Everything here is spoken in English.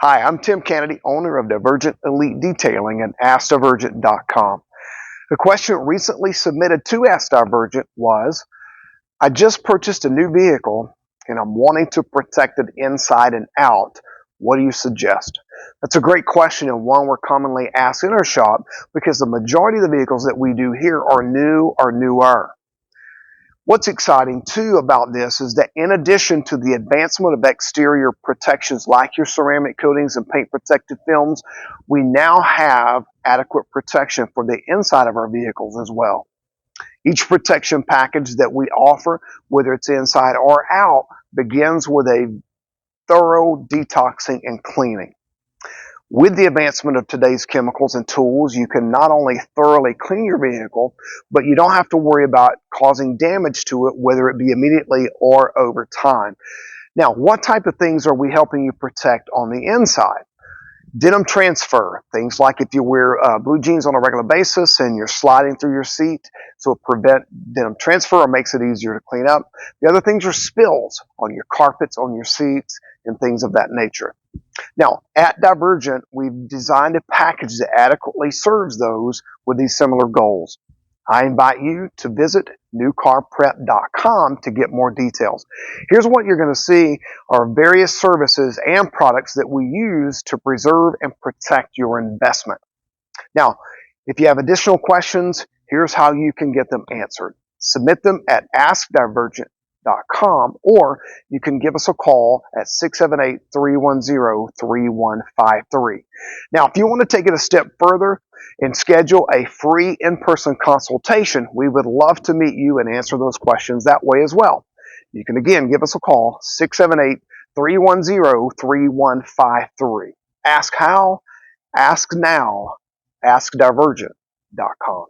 Hi, I'm Tim Kennedy, owner of Divergent Elite Detailing and AskDivergent.com. The question recently submitted to Ask Divergent was, I just purchased a new vehicle and I'm wanting to protect it inside and out. What do you suggest? That's a great question and one we're commonly asked in our shop because the majority of the vehicles that we do here are new or newer. What's exciting too about this is that in addition to the advancement of exterior protections like your ceramic coatings and paint protected films, we now have adequate protection for the inside of our vehicles as well. Each protection package that we offer, whether it's inside or out, begins with a thorough detoxing and cleaning. With the advancement of today's chemicals and tools, you can not only thoroughly clean your vehicle, but you don't have to worry about causing damage to it, whether it be immediately or over time. Now, what type of things are we helping you protect on the inside? Denim transfer, things like if you wear blue jeans on a regular basis and you're sliding through your seat, so it prevents denim transfer or makes it easier to clean up. The other things are spills on your carpets, on your seats, and things of that nature. Now, at Divergent, we've designed a package that adequately serves those with these similar goals. I invite you to visit newcarprep.com to get more details. Here's what you're going to see are various services and products that we use to preserve and protect your investment. Now, if you have additional questions, here's how you can get them answered. Submit them at AskDivergent.com or you can give us a call at 678-310-3153. Now, if you want to take it a step further and schedule a free in-person consultation, we would love to meet you and answer those questions that way as well. You can again give us a call, 678-310-3153. Ask how, ask now, AskDivergent.com.